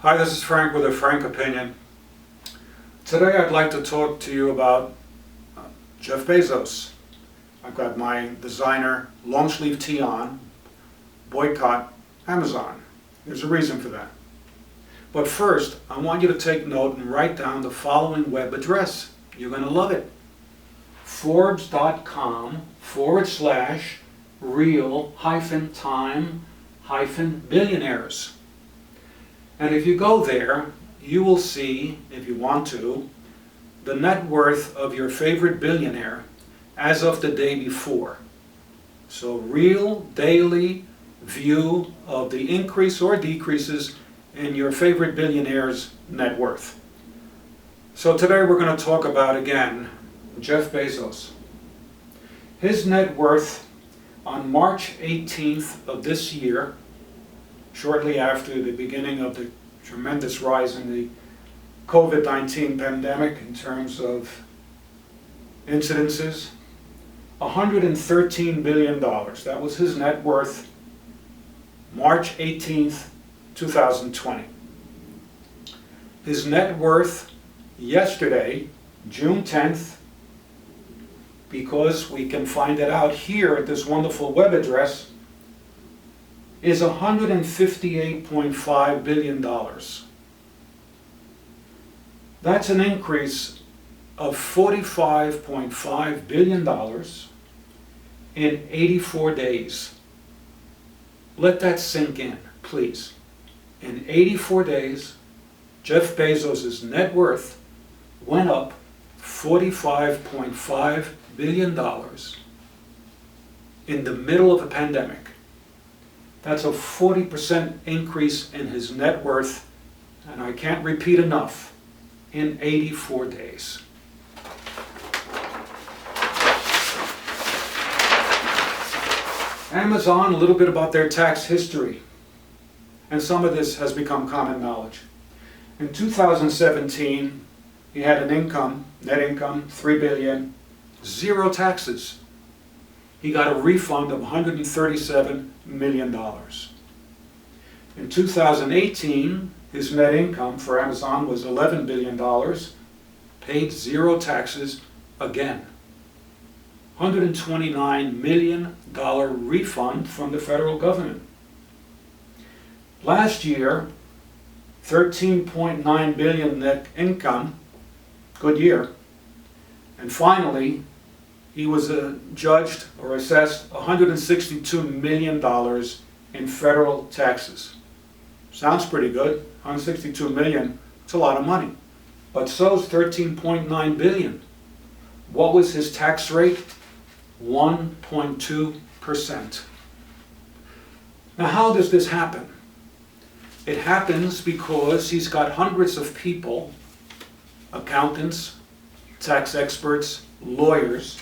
Hi, this is Frank with a Frank Opinion. Today I'd like to talk to you about Jeff Bezos. I've got my designer long sleeve tee on. Boycott Amazon. There's a reason for that. But first, I want you to take note and write down the following web address. You're going to love it. Forbes.com/real-time-billionaires. And if you go there, you will see, if you want to, the net worth of your favorite billionaire as of the day before. So real daily view of the increase or decreases in your favorite billionaire's net worth. So today we're going to talk about, again, Jeff Bezos. His net worth on March 18th of this year, shortly after the beginning of the tremendous rise in the COVID-19 pandemic in terms of incidences, $113 billion. That was his net worth, March 18th, 2020. His net worth yesterday, June 10th, because we can find it out here at this wonderful web address, is $158.5 billion. That's an increase of $45.5 billion in 84 days. Let that sink in, please. In 84 days, Jeff Bezos' net worth went up $45.5 billion in the middle of a pandemic. That's a 40% increase in his net worth, and I can't repeat enough, in 84 days. Amazon, a little bit about their tax history, and some of this has become common knowledge. In 2017, he had an income, net income, $3 billion, zero taxes. He got a refund of $137 million. In 2018, his net income for Amazon was $11 billion, paid zero taxes again. $129 million refund from the federal government. Last year, $13.9 billion net income, good year. And finally, he was judged or assessed $162 million in federal taxes. Sounds pretty good. $162 million, it's a lot of money. But so's $13.9 billion. What was his tax rate? 1.2%. Now, how does this happen? It happens because he's got hundreds of people, accountants, tax experts, lawyers,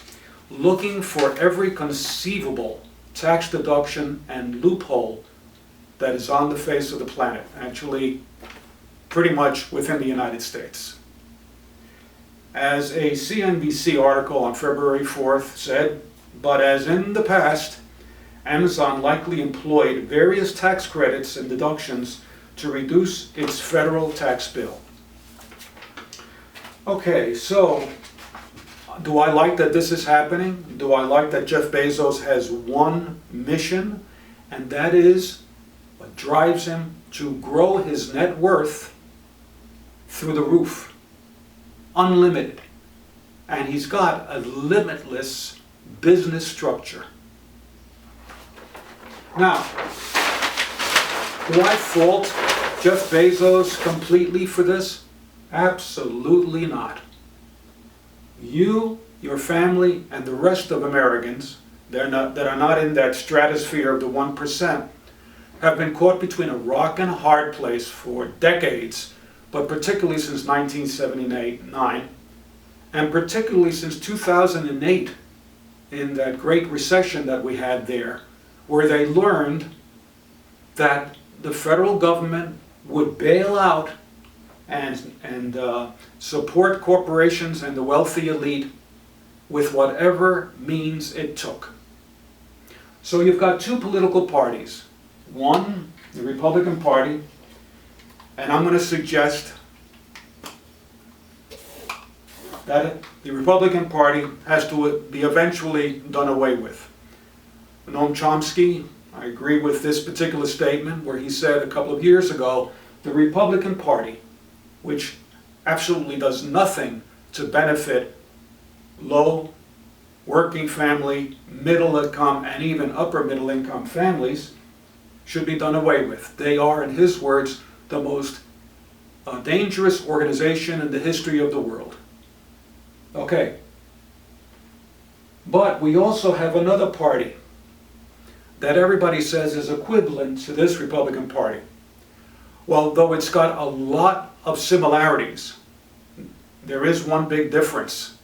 looking for every conceivable tax deduction and loophole that is on the face of the planet, actually pretty much within the United States. As a CNBC article on February 4th said, but as in the past, Amazon likely employed various tax credits and deductions to reduce its federal tax bill. Okay, so do I like that this is happening? Do I like that Jeff Bezos has one mission, and that is what drives him to grow his net worth through the roof, unlimited. And he's got a limitless business structure. Now, do I fault Jeff Bezos completely for this? Absolutely not. You, your family, and the rest of Americans that are not in that stratosphere of the 1% have been caught between a rock and a hard place for decades, but particularly since 1979, and particularly since 2008, in that great recession that we had there, where they learned that the federal government would bail out and support corporations and the wealthy elite with whatever means it took. So you've got two political parties. One, the Republican Party, And I'm going to suggest that the Republican Party has to be eventually done away with. Noam Chomsky, I agree with this particular statement where he said a couple of years ago, the Republican Party, which absolutely does nothing to benefit low working family, middle income, and even upper middle income families, should be done away with. They are, in his words, the most dangerous organization in the history of the world. Okay. But we also have another party that everybody says is equivalent to this Republican Party. Well, though it's got a lot of similarities, there is one big difference.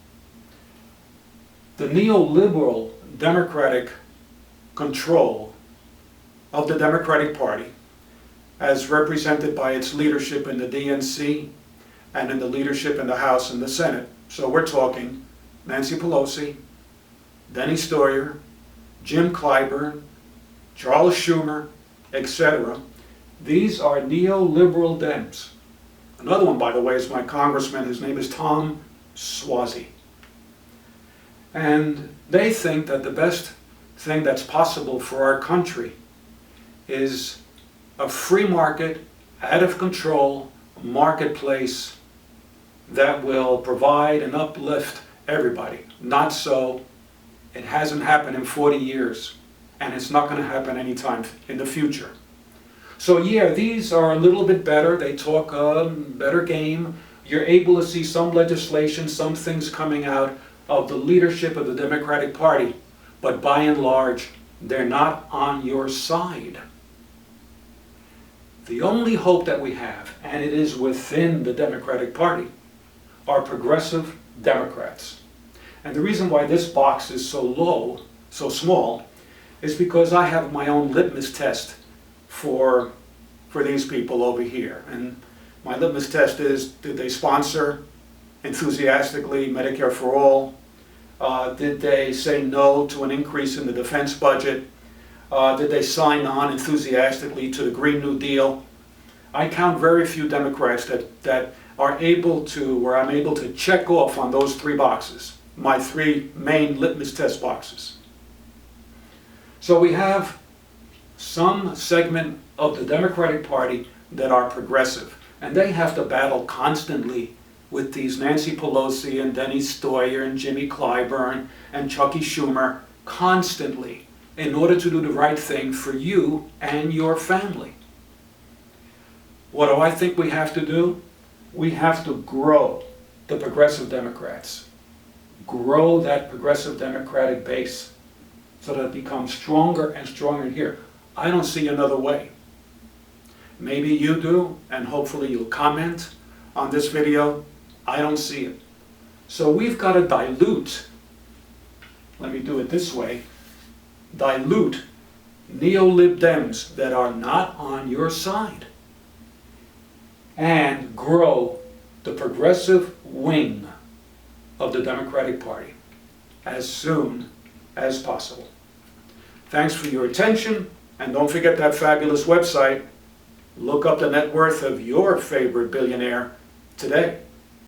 The neoliberal Democratic control of the Democratic Party, as represented by its leadership in the DNC and in the leadership in the House and the Senate. So we're talking Nancy Pelosi, Denny Stoyer, Jim Clyburn, Charles Schumer, etc. These are neoliberal Dems. Another one, by the way, is my congressman. His name is Tom Suozzi. And they think that the best thing that's possible for our country is a free market, out of control marketplace that will provide and uplift everybody. Not so. It hasn't happened in 40 years, and it's not going to happen anytime in the future. So yeah, these are a little bit better. They talk a better game. You're able to see some legislation, some things coming out of the leadership of the Democratic Party, but by and large, they're not on your side. The only hope that we have, and it is within the Democratic Party, are progressive Democrats. And the reason why this box is so low, so small, is because I have my own litmus test for these people over here. And my litmus test is, did they sponsor enthusiastically Medicare for All? Did they say no to an increase in the defense budget? Did they sign on enthusiastically to the Green New Deal? I count very few Democrats that are able to, where I'm able to check off on those three boxes, my three main litmus test boxes. So we have some segment of the Democratic Party that are progressive, and they have to battle constantly with these Nancy Pelosi and Denny Stoyer and Jimmy Clyburn and Chucky Schumer constantly in order to do the right thing for you and your family. What do I think we have to do? We have to grow the progressive Democrats. Grow that progressive Democratic base so that it becomes stronger and stronger here. I don't see another way. Maybe you do, and hopefully you'll comment on this video. I don't see it. So we've got to dilute, let me do it this way, dilute neo-lib Dems that are not on your side, and grow the progressive wing of the Democratic Party as soon as possible. Thanks for your attention, and don't forget that fabulous website. Look up the net worth of your favorite billionaire today.